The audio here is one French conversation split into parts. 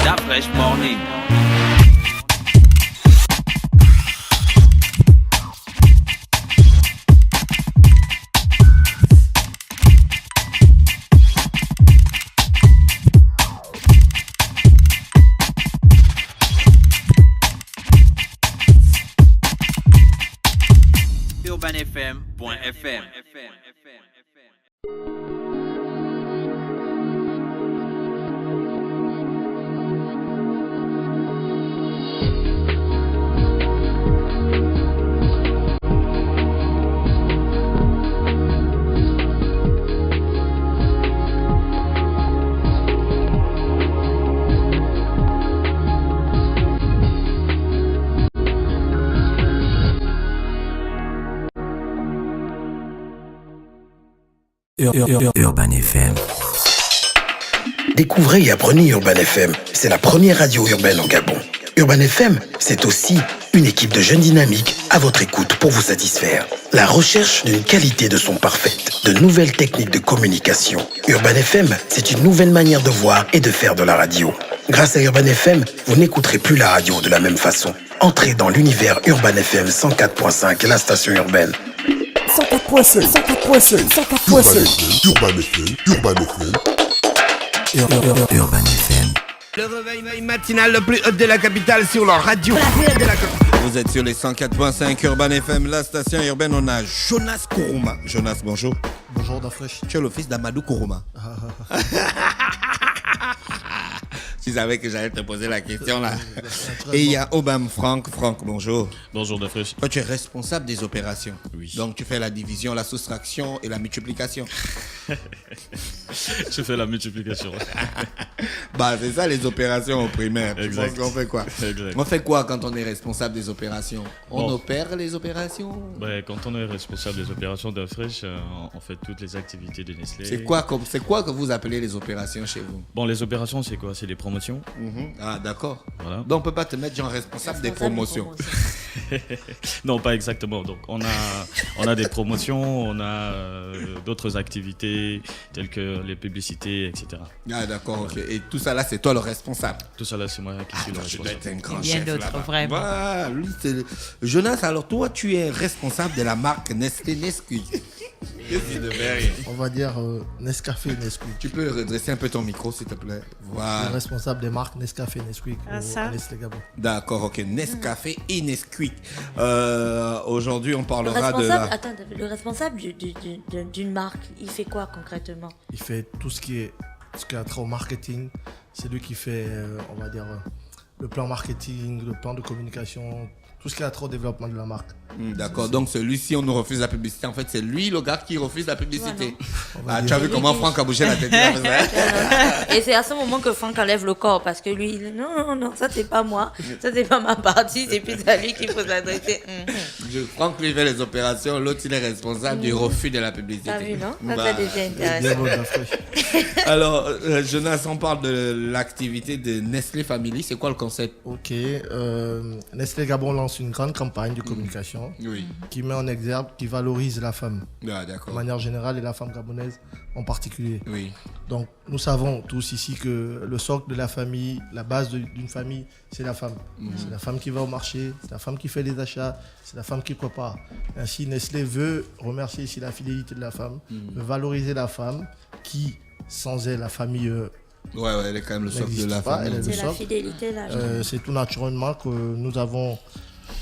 Da Fresh Morning. urbanfm.fm. Urban FM. Découvrez et apprenez Urban FM. C'est la première radio urbaine en Gabon. Urban FM, c'est aussi une équipe de jeunes dynamiques à votre écoute pour vous satisfaire. La recherche d'une qualité de son parfaite, de nouvelles techniques de communication. Urban FM, c'est une nouvelle manière de voir et de faire de la radio. Grâce à Urban FM, vous n'écouterez plus la radio de la même façon. Entrez dans l'univers Urban FM 104.5, la station urbaine. 104.5, 104.5, 104.5. Urban FM. Urban FM. Le réveil matinal le plus haut de la capitale sur leur radio. Vous êtes sur les 104.5 Urban FM, la station urbaine. On a Jonas Kourouma. Jonas, bonjour. Bonjour, Dafresh. Tu es le fils d'Amadou Kourouma. Tu savais que j'allais te poser la question là. Et il y a Obam Franck. Franck, bonjour. Bonjour Dafresh. Toi, tu es responsable des opérations. Oui. Donc, tu fais la division, la soustraction et la multiplication. Je fais la multiplication. Bah, c'est ça les opérations au primaire. Exact. Tu penses qu'on fait quoi? Exact. On fait quoi quand on est responsable des opérations? On opère les opérations? Ben, quand on est responsable des opérations Dafresh, on fait toutes les activités de Nestlé. C'est quoi que vous appelez les opérations chez vous? Bon, les opérations, c'est quoi? C'est les promotions. Ah, d'accord. Voilà. Donc, on peut pas te mettre genre responsable des promotions. Non, pas exactement. Donc, on a des promotions, on a d'autres activités telles que les publicités, etc. Ah, d'accord, ok. Et tout ça là, c'est toi le responsable. Tout ça là, c'est moi qui suis le Tu dois responsable. être un grand Bien chef d'autres, là-bas. vraiment. Voilà, lui, c'est Jonas, alors toi, tu es responsable de la marque Nestlé Nesquik. Qu'est-ce qu'il devait rire? On va dire Nescafé, Nesquik. Tu peux redresser un peu ton micro, s'il te plaît. Je suis Voilà. responsable des marques Nescafé, Nesquik ça. au Nestlé Gabon. D'accord, ok. Nescafé et Nesquik. Aujourd'hui, on Le parlera de responsable, la... attends, le responsable d'une marque, il fait quoi concrètement? Il fait tout ce qui a trait au marketing. C'est lui qui fait, on va dire, le plan marketing, le plan de communication, tout ce qui a trait au développement de la marque. D'accord, donc celui-ci, on nous refuse la publicité. En fait, c'est lui, le gars, qui refuse la publicité. va Ah, dire. tu as vu comment Franck a bougé la tête? Et c'est à ce moment que Franck enlève le corps parce que lui, il dit, non, ça c'est pas moi, ça c'est pas ma partie, c'est plus à lui qu'il faut s'adresser. Franck lui fait les opérations, l'autre il est responsable du refus de la publicité. T'as vu, non? Ça Bah, c'est déjà Bien intéressant. bon, Dafresh. Alors, Jonas, on parle de l'activité de Nestlé Family. C'est quoi le concept? Ok, Nestlé Gabon lance une grande campagne de communication Oui. qui met en exergue, qui valorise la femme Ah, de d'accord. manière générale et la femme gabonaise en particulier. Oui. Donc, nous savons tous ici que le socle de la famille, la base d'une famille, c'est la femme. C'est la femme qui va au marché, c'est la femme qui fait les achats, c'est la femme qui prépare. Ainsi, Nestlé veut remercier ici la fidélité de la femme, veut valoriser la femme qui, sans elle, la famille Ouais, elle est quand même le socle de n'existe la pas. famille. Elle est le C'est la socle. fidélité là. C'est tout naturellement que nous avons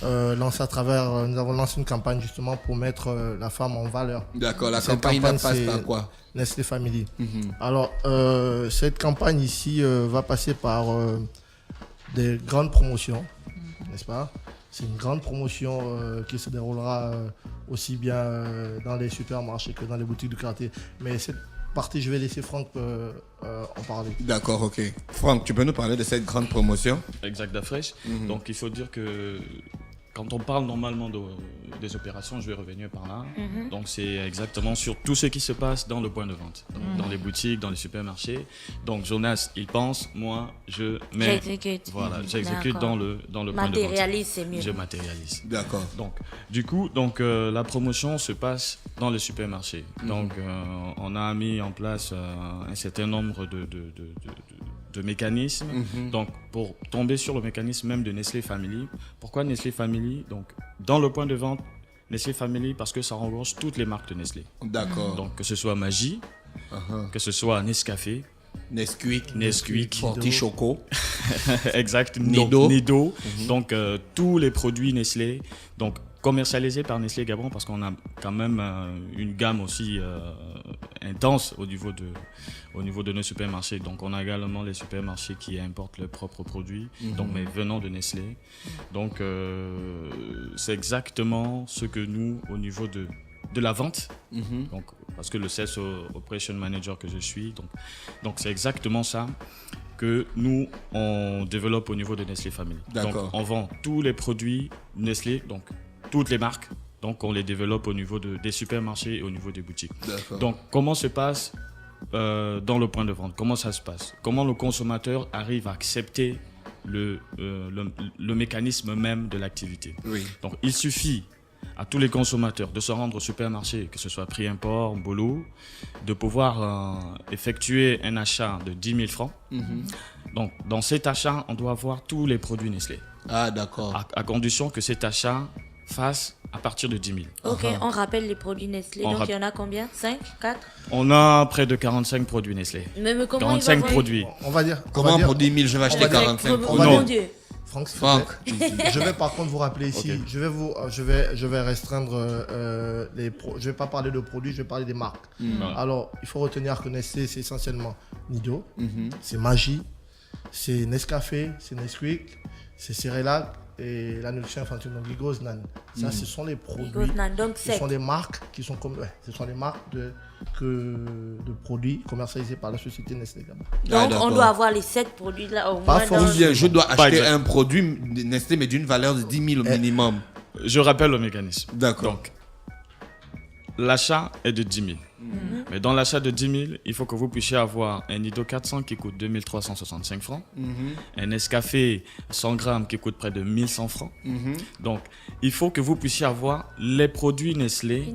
lancé nous avons lancé une campagne justement pour mettre la femme en valeur. D'accord, la Cette campagne campagne, passe c'est par quoi? Nestlé Family. Alors, cette campagne ici va passer par des grandes promotions, n'est-ce pas? C'est une grande promotion qui se déroulera aussi bien dans les supermarchés que dans les boutiques du quartier. Mais cette partie, je vais laisser Franck en parler. D'accord, ok. Franck, tu peux nous parler de cette grande promotion? Exact Dafresh. Donc il faut dire que quand on parle normalement des opérations, je vais revenir par là. Donc c'est exactement sur tout ce qui se passe dans le point de vente, dans les boutiques, dans les supermarchés. Donc Jonas, il pense, moi, je mets. J'exécute. Voilà, j'exécute D'accord. dans le point de vente. Matérialise, c'est mieux. Je matérialise. D'accord. Donc, du coup, la promotion se passe dans le supermarché. Donc, on a mis en place un certain nombre de mécanismes. Donc, pour tomber sur le mécanisme même de Nestlé Family. Pourquoi Nestlé Family? Donc, dans le point de vente, Nestlé Family, parce que ça regorge toutes les marques de Nestlé. D'accord. Donc, que ce soit Maggi, que ce soit Nescafé, Nesquik, Forti Choco. exact, Nido. Nido. Donc, tous les produits Nestlé. Donc, commercialisés par Nestlé Gabon, parce qu'on a quand même une gamme aussi intense au niveau de nos supermarchés. Donc, on a également les supermarchés qui importent leurs propres produits, donc, mais venant de Nestlé. Donc, c'est exactement ce que nous, au niveau de la vente, donc, parce que le Sales Operation Manager que je suis, donc c'est exactement ça que nous, on développe au niveau de Nestlé Family. Donc, on vend tous les produits Nestlé, donc toutes les marques, donc on les développe au niveau des supermarchés et au niveau des boutiques. Donc, comment se passe dans le point de vente? Comment ça se passe? Comment le consommateur arrive à accepter le mécanisme même de l'activité? Donc, il suffit à tous les consommateurs de se rendre au supermarché, que ce soit prix import, Bolo, de pouvoir effectuer un achat de 10 000 francs. Donc, dans cet achat, on doit avoir tous les produits Nestlé. Ah, d'accord. À condition que cet achat fasse à partir de 10 000. Ok, on rappelle les produits Nestlé. Donc, il y en a combien? 5, 4? On a près de 45 produits Nestlé. Mais comment 45 produits. On va dire. Comment pour 10 000, je vais acheter 45 on va Non. dire, Franck, je vais par contre vous rappeler ici, je vais restreindre je vais pas parler de produits, je vais parler des marques. Alors, il faut retenir que Nestlé, c'est essentiellement Nido, c'est Maggi, c'est Nescafé, c'est Nesquik, c'est Cerelac et la nourriture infantile, donc Ligos Nan. Ça, ce sont les produits, ce sont des marques qui sont comme, ce sont des marques de produits commercialisés par la société Nestlé Gabon. Donc, on doit avoir les 7 produits là au moins. Je dois acheter un produit Nestlé, mais d'une valeur de 10 000 au minimum. Je rappelle le mécanisme. D'accord. Donc, l'achat est de 10 000. Mais dans l'achat de 10 000, il faut que vous puissiez avoir un Nido 400 qui coûte 2 365 francs, un Nescafé 100 grammes qui coûte près de 1 100 francs. Donc, il faut que vous puissiez avoir les produits Nestlé,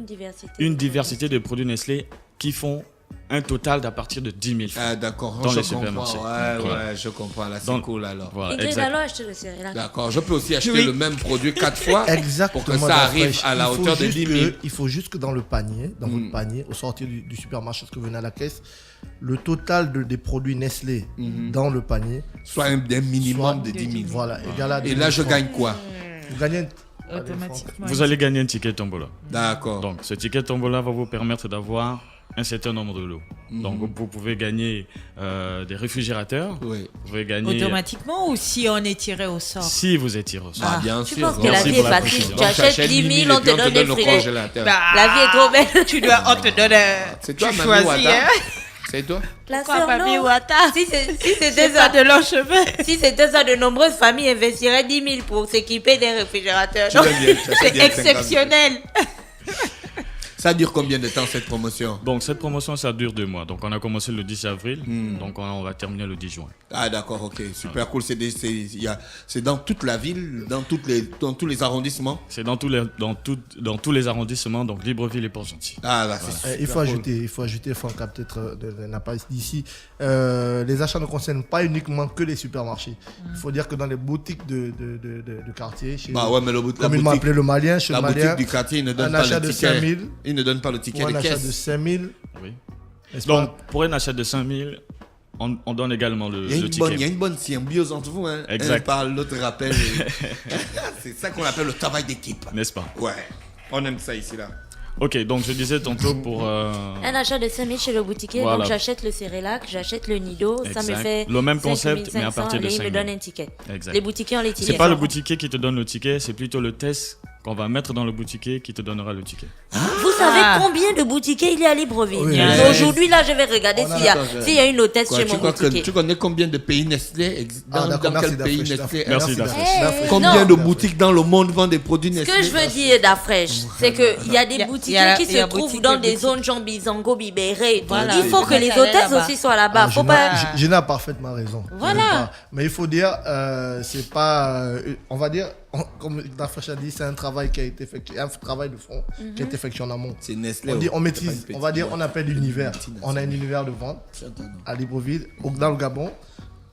une diversité de produits Nestlé qui font un total d'à partir de 10 000 francs. Ah, d'accord. Dans les supermarchés. Ouais, je comprends. Là, c'est cool alors. Voilà, Et alors acheter le Cerelac. D'accord. Je peux aussi acheter le même produit 4 fois pour que ça arrive à la hauteur de 10 000. Il faut juste que dans le panier, votre panier, au sortir du supermarché, lorsque vous venez à la caisse, le total des produits Nestlé dans le panier soit un minimum de 10 000. Voilà, égal à 10 000 Et là, je gagne quoi? Vous gagnez automatiquement. Vous allez gagner un ticket tombola. D'accord. Donc, ce ticket tombola va vous permettre d'avoir un certain nombre de lots. Donc, vous pouvez gagner des réfrigérateurs. Oui. Vous pouvez gagner... Automatiquement ou si on est tiré au sort? Si vous êtes tiré au sort. Ah, bien Tu sûr. penses que la vie est facile? Tu achètes 10 000, on te donne des frigidateurs. La vie est trop belle. On te donne. C'est toi, tu Mami choisis, Wata. hein? C'est toi? Placeur, Papi non. Wata? Si c'était C'est ça, pas de long chemin. si c'était ça, de nombreuses familles investiraient 10 000 pour s'équiper des réfrigérateurs. Tu l'as bien, C'est exceptionnel. Ça dure combien de temps cette promotion? Donc, cette promotion, ça dure 2 mois. Donc, on a commencé le 10 avril. Donc, on va terminer le 10 juin. Ah, d'accord, ok. Super cool. C'est dans toute la ville, dans tous les arrondissements? C'est dans tous les arrondissements, donc Libreville et Port-Gentil. Ah, là, c'est il faut ajouter, Franck a peut-être n'a pas d'ici. Les achats ne concernent pas uniquement que les supermarchés. Il faut dire que dans les boutiques de quartier, chez comme il m'a appelé le Malien, chez le Malien, boutique du quartier, il ne donne un pas achat le de ticket. 5 000, Il ne donne pas le ticket pour un de achat caisse. de 5 000. Oui. n'est-ce Donc, pas? pour un achat de 5 000, on donne également le Il y ticket. a une bonne symbiose entre vous. Hein. Exact. Un parle, l'autre rappelle. C'est ça qu'on appelle le travail d'équipe. N'est-ce pas? Ouais. On aime ça ici, là. Ok, donc je disais tantôt pour... Un achat de 5 000 chez le boutiquier, Voilà. donc j'achète le Cerelac, j'achète le Nido, ça me Exact. fait Le même 5 concept, mais à 500, partir de et il 5 me 000. donne un ticket. Exact. Les boutiquiers ont les tickets. C'est pas le boutiquier qui te donne le ticket, c'est plutôt le test qu'on va mettre dans le boutiquier qui te donnera le ticket. Vous savez combien de boutiquiers il y a à Libreville? Oui, oui. Aujourd'hui, là, je vais regarder s'il y a une hôtesse Quoi, chez mon boutiquier. tu connais combien de pays Nestlé dans D'accord, quel merci pays d'Afrique. Nestlé Merci, d'Afrique. Dafresh. Combien Non. de boutiques dans le monde vendent des produits Ce Nestlé? que je veux dire d'Afresh, c'est qu'il y a des boutiquiers qui il y a se trouvent boutique dans de des boutique. zones genre Bizango, Bibéré et tout. Voilà. Il faut que les Aller hôtesses là-bas. aussi soient là-bas. Faut pas... Gina a parfaitement raison. Voilà. Mais il faut dire, c'est pas, on va dire, comme Dafresh a dit, c'est un travail qui a été effectué, un travail de fond qui a été effectué en amont. C'est Nestlé. On maîtrise, on va dire, on appelle l'univers. On a un univers de vente à Libreville, dans le Gabon,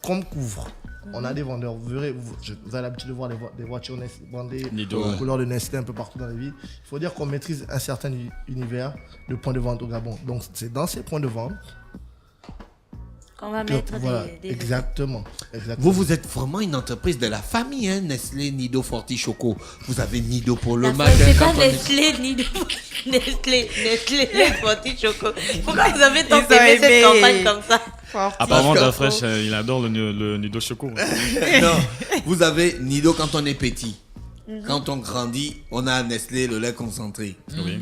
comme couvre. On a des vendeurs, vous verrez, vous avez l'habitude de voir des voitures vendées en couleur de Nestlé un peu partout dans les villes. Il faut dire qu'on maîtrise un certain univers de points de vente au Gabon. Donc c'est dans ces points de vente qu'on va mettre des... Exactement. Vous êtes vraiment une entreprise de la famille, hein, Nestlé, Nido, Forti, Choco. Vous avez Nido pour le matin. C'est pas Nestlé, Nido, Nestlé, Forti, Choco. Pourquoi vous avez tant aimé cette campagne comme ça? Apparemment, Dafresh, il adore le Nido Choco. Non, vous avez Nido quand on est petit. Quand on grandit, on a Nestlé, le lait concentré. Oui.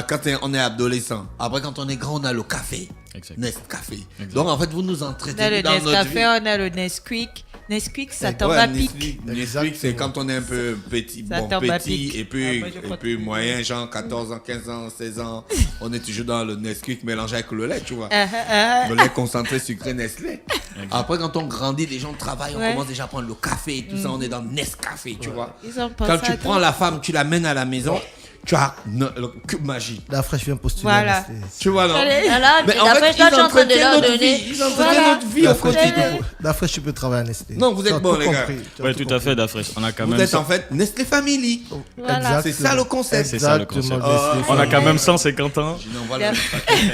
Quand on est adolescent. Après, quand on est grand, on a le café. Exact. Nescafé. Exact. Donc, en fait, vous nous On a entretenez le dans notre vie. Nescafé, on a le Nesquik. Nesquik, ça tombe Ouais, à pic. Nesquik, c'est quand on est un peu petit, Ça tombe à petit pic. et puis, moi, je crois et puis que- moyen, genre 14 ans, 15 ans, 16 ans. On est toujours dans le Nesquik mélangé avec le lait, tu vois. Le lait concentré sucré Nestlé. Après, quand on grandit, les gens travaillent, on Ouais. commence déjà à prendre le café et tout ça, on est dans le Nescafé, tu vois. Ils ont pensé Quand tu à prends tout. la femme, tu l'amènes à la maison, tu as le cube magie. La fraîche vient postuler. Voilà. à Nestlé. Tu vois, non? Voilà, Mais en d'après fait, toi, tu es en train de entretiennent leur notre donner. vie. Ils entretiennent notre vie au La fraîche, quotidien. tu peux travailler à Nestlé. Non, vous êtes Tu as bons, tout les gars. compris, tu as Oui, tout tout à fait, compris. Dafresh. On a quand Vous même êtes en fait Nestlé Family. Voilà. C'est ça le concept. C'est ça, le concept. Exactement, Nestlé on a Family. quand même 150 ans. Non, voilà.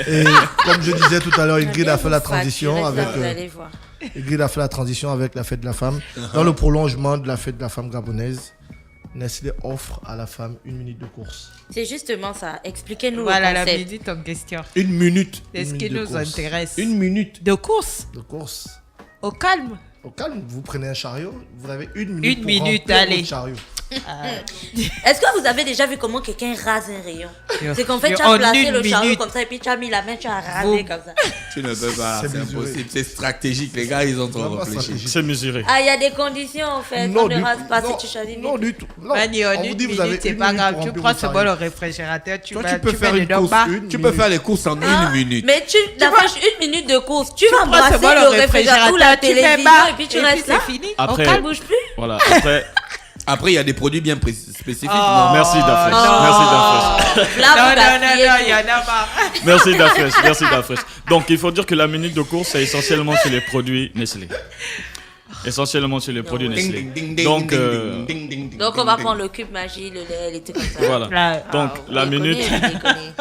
Et comme je disais tout à l'heure, Ingrid a fait la transition avec Vous allez voir. Ingrid a fait la transition avec la fête de la femme. Dans le prolongement de la fête de la femme gabonaise, Nestlé offre à la femme 1 minute de course. C'est justement ça. Expliquez-nous Voilà le la concept. minute en question. 1 minute. C'est ce Une qui minute de nous course. intéresse. 1 minute. De course, De course. au calme. Au calme, vous prenez un chariot, vous avez 1 minute Une pour minute, remplir allez. votre chariot. Est-ce que vous avez déjà vu comment quelqu'un rase un rayon? C'est qu'en fait, tu En as placé une le chariot minute. comme ça et puis tu as mis la main, tu as rasé Vous- comme ça. Tu ne peux pas, C'est c'est mesuré. impossible. C'est stratégique, les gars, ils ont trop Vraiment réfléchi. stratégique. C'est mesuré. Ah, il y a des conditions en fait. On ne rase pas si tu choisis. Non, du tout. Non. Mani, en On vous une dit, vous avez minute, c'est 1 pas minute grave. pour Tu remplir prends votre ce bol chariot. au réfrigérateur, tu Toi, vas, tu peux faire mets une dedans course. bas. Tu peux faire les courses en 1 minute. Mais tu n'affiches 1 minute de course. Tu vas Prends ce brasser bol le au réfrigérateur ou la réfrigérateur, tu mets télévision bas et puis tu restes là. c'est fini. Après- On ne bouge plus. Voilà. Après, Après, il y a des produits bien spécifiques. Oh, non merci Dafresh. non. Merci Dafresh. Là, Non, vous non, gaspillez non, tout. il y en a marre. Merci Dafresh. Merci Dafresh. Donc, il faut dire que la minute de course, c'est essentiellement sur les produits Nestlé. Essentiellement sur les produits Ding, Nestlé. ding, ding, ding, Donc, ding, ding, ding, ding, Donc on va ding, prendre le cube magie, le lait, les trucs comme ça. voilà. Là, Donc, la Déconnez, minute. déconnez.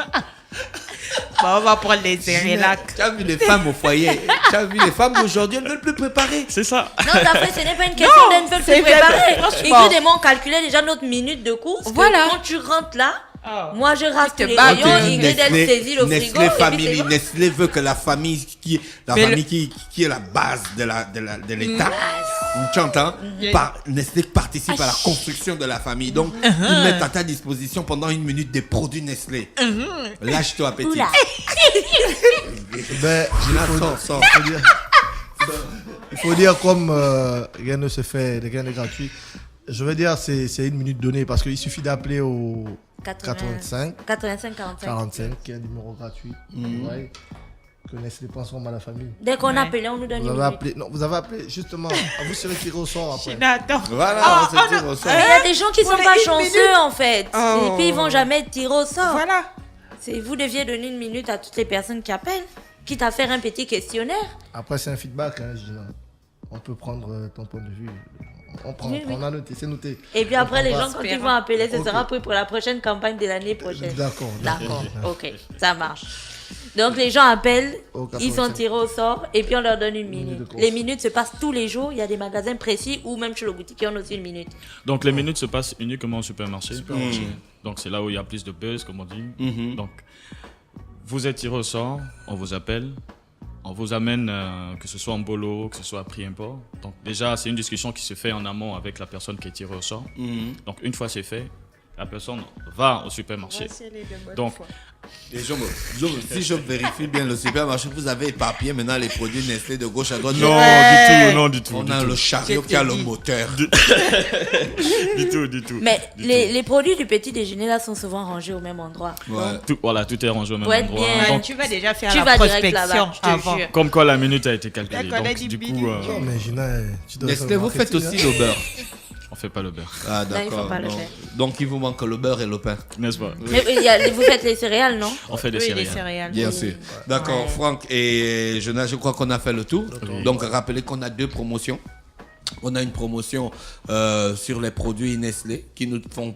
bon, on va prendre les cérélacs. Tu as vu les femmes au foyer. Tu as vu les femmes d'aujourd'hui, elles ne veulent plus préparer. C'est ça. Non, d'après, ce n'est pas une question d'elles ne veulent c'est plus préparer. franchement. Ingrid et moi, on calculait déjà notre minute de course. que Voilà. Quand tu rentres là, Oh. moi je rase Tu tous te les bats, rayons, tu dis Ingrid elle saisit le frigo. Nestlé et puis Family, c'est bon. Nestlé veut que la famille qui est la base de l'État. Tu entends? Nestlé participe à la construction de la famille. Donc, ils mettent à ta disposition pendant 1 minute des produits Nestlé. Lâche-toi, petit. Oula. Ben, Sors. il faut dire comme rien ne se fait, rien n'est gratuit. Je veux dire, c'est 1 minute donnée parce qu'il suffit d'appeler au 85 45. 45 qui est un numéro gratuit. Ouais, que Nestlé transforme à la famille. Dès qu'on appelait, on nous donne Vous une avez minute. appelé, non, vous avez appelé justement. Vous serez tiré au sort après. Attends. Voilà, on se tire au sort. Mais il y a des gens qui Pour sont les pas 1 chanceux minute. en fait. Oh. Et puis ils vont jamais être tirés au sort. Voilà. Vous deviez donner 1 minute à toutes les personnes qui appellent, quitte à faire un petit questionnaire. Après, c'est un feedback, hein, Gina. On peut prendre ton point de vue. On prend, Oui, oui. on a noté, c'est noté. Et puis après, les prendra. gens, quand ils vont appeler, ce Ok. sera pris pour la prochaine campagne de l'année prochaine. D'accord. D'accord, ok, ça marche. Donc les gens appellent, Au 85. ils sont tirés au sort et puis on leur donne 1 minute. de course. Les minutes se passent tous les jours, il y a des magasins précis ou même chez le boutique qui ont aussi 1 minute. Donc, les minutes se passent uniquement au supermarché. Donc, c'est là où il y a plus de buzz, comme on dit. Donc, vous êtes tiré au sort, on vous appelle. On vous amène, que ce soit en bolo, que ce soit à prix import. Donc déjà, c'est une discussion qui se fait en amont avec la personne qui est tirée au sort. Donc une fois c'est fait, la personne va au supermarché. Donc, Si je vérifie bien le supermarché, vous avez éparpillé maintenant les produits Nestlé de gauche à droite. non du tout. On du a tout. le chariot qui a le moteur. Du tout. Mais Du les produits du petit déjeuner là sont souvent rangés au même endroit. Ouais. tout, voilà, tout est rangé au même Pour être endroit. bien. Donc, Tu vas déjà faire Tu la vas direct prospection là-bas, je te avant. jure. comme quoi la minute a été calculée. D'accord, on a Donc dit du bidou. coup, Non, mais Gina, tu dois Nestlé, faire le vous faites marketing, aussi le beurre. on fait pas le beurre. Ah, Là, ils font d'accord. pas le Donc, faire. donc, il vous manque le beurre et le pain. N'est-ce pas? Mais vous faites les céréales, non? On fait des Oui, les céréales. céréales. Bien sûr. D'accord, Ouais. Franck et Jonas, je crois qu'on a fait le tour. Oui. Donc, rappelez qu'on a 2 promotions. On a une promotion sur les produits Nestlé qui nous font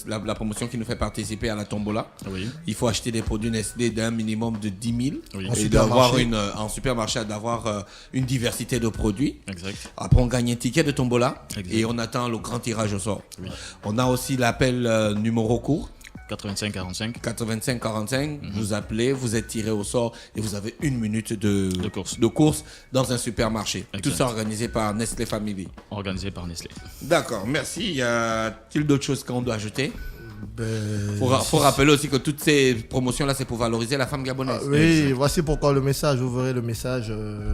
la promotion qui nous fait participer à la tombola. Oui. Il faut acheter des produits Nestlé d'un minimum de 10 000 Oui. et d'avoir en supermarché d'avoir une diversité de produits. Exact. Après, on gagne un ticket de tombola Exact. et on attend le grand tirage au sort. Oui. On a aussi l'appel numéro court. 85-45. 85-45, vous appelez, vous êtes tiré au sort et vous avez 1 minute de course dans un supermarché. Exact. Tout ça organisé par Nestlé Family. Organisé par Nestlé. D'accord, merci. Y a-t-il d'autres choses qu'on doit ajouter? Ben, Faut rappeler aussi que toutes ces promotions-là, c'est pour valoriser la femme gabonaise. oui, voici pourquoi le message, vous verrez le message,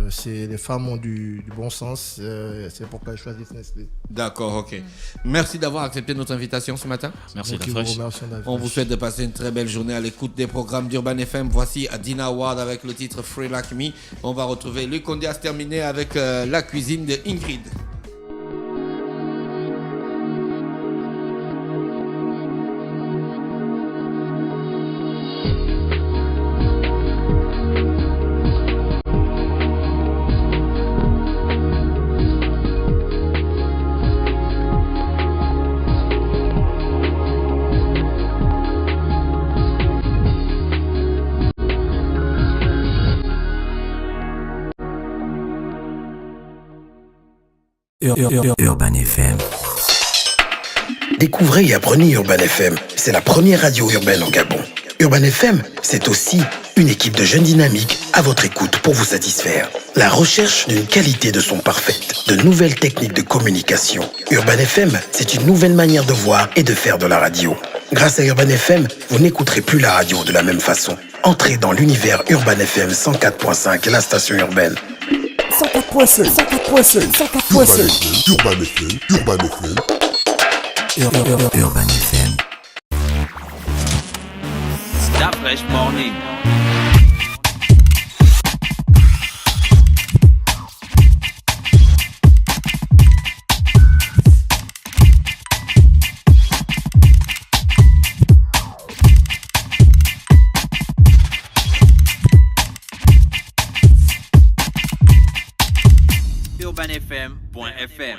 c'est les femmes ont du bon sens, c'est pourquoi elles choisissent Nestlé. D'accord, ok. Merci d'avoir accepté notre invitation ce matin. Merci, Donc, la ils vous fraîche. remercient d'être On vous souhaite de passer une très belle journée à l'écoute des programmes d'Urban FM. Voici Adina Ward avec le titre Free Like Me. On va retrouver Luc Condias terminé avec la cuisine de Ingrid. Urban FM. Découvrez et apprenez Urban FM. C'est la première radio urbaine en Gabon. Urban FM, c'est aussi une équipe de jeunes dynamiques à votre écoute pour vous satisfaire. La recherche d'une qualité de son parfaite, de nouvelles techniques de communication. Urban FM, c'est une nouvelle manière de voir et de faire de la radio. Grâce à Urban FM, vous n'écouterez plus la radio de la même façon. Entrez dans l'univers Urban FM 104.5, la station urbaine. 104.5, 104.5, 104.5. Urban FM, Urban FM. Urban FM. That Fresh Morning. UrbanFM.fm